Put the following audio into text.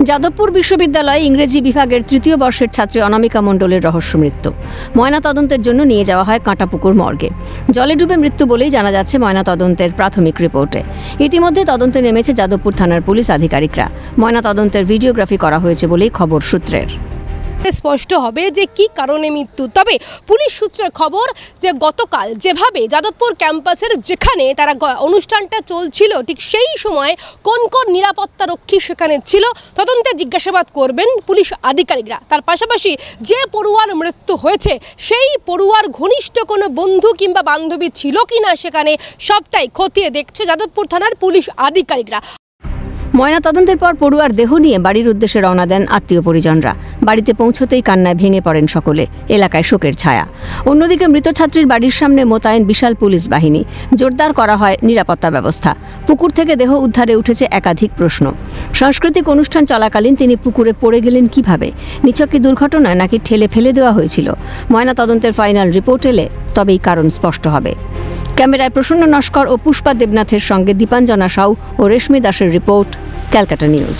যাদবপুর বিশ্ববিদ্যালয়ে ইংরেজি বিভাগের তৃতীয় বর্ষের ছাত্রী অনামিকা মণ্ডলের রহস্য মৃত্যু। ময়নাতদন্তের জন্য নিয়ে যাওয়া হয় কাঁটাপুকুর মর্গে। জলে ডুবে মৃত্যু বলেই জানা যাচ্ছে ময়নাতদন্তের প্রাথমিক রিপোর্টে। ইতিমধ্যে তদন্তে নেমেছে যাদবপুর থানার পুলিশ আধিকারিকরা। ময়নাতদন্তের ভিডিওগ্রাফি করা হয়েছে বলেই খবর সূত্রের। স্পষ্ট হবে যে কি কারণে মৃত্যু। তবে পুলিশ সূত্রের খবর যে গতকাল যেভাবে যাদবপুর ক্যাম্পাসের যেখানে তারা অনুষ্ঠানটা চলছিল ঠিক সেই সময় কোন কোন নিরাপত্তা রক্ষী সেখানে ছিল তদন্তে জিজ্ঞাসাবাদ করবেন পুলিশ আধিকারিকরা। তার পাশাপাশি যে পড়ুয়ার মৃত্যু হয়েছে সেই পড়ুয়ার ঘনিষ্ঠ কোনো বন্ধু কিংবা বান্ধবী ছিল কিনা সেখানে সবটাই খতিয়ে দেখছে যাদবপুর থানার পুলিশ আধিকারিকরা। ময়নাতদন্তের পর পড়ুয়ার দেহ নিয়ে বাড়ির উদ্দেশ্যে রওনা দেন আত্মীয় পরিজনরা। বাড়িতে পৌঁছতেই কান্নায় ভেঙে পড়েন সকলে। এলাকায় শোকের ছায়া। অন্যদিকে মৃত ছাত্রীর বাড়ির সামনে মোতায়েন বিশাল পুলিশ বাহিনী। জোরদার করা হয় নিরাপত্তা ব্যবস্থা। পুকুর থেকে দেহ উদ্ধারে উঠেছে একাধিক প্রশ্ন। সাংস্কৃতিক অনুষ্ঠান চলাকালীন তিনি পুকুরে পড়ে গেলেন কিভাবে? নিছক কি দুর্ঘটনায় নাকি ঠেলে ফেলে দেওয়া হয়েছিল? ময়নাতদন্তের ফাইনাল রিপোর্ট এলে তবেই কারণ স্পষ্ট হবে। ক্যামেরায় প্রসন্ন নস্কর ও পুষ্পা দেবনাথের সঙ্গে দীপাঞ্জনা সাউ ও রেশমি দাসের রিপোর্ট, ক্যালকাটা নিউজ।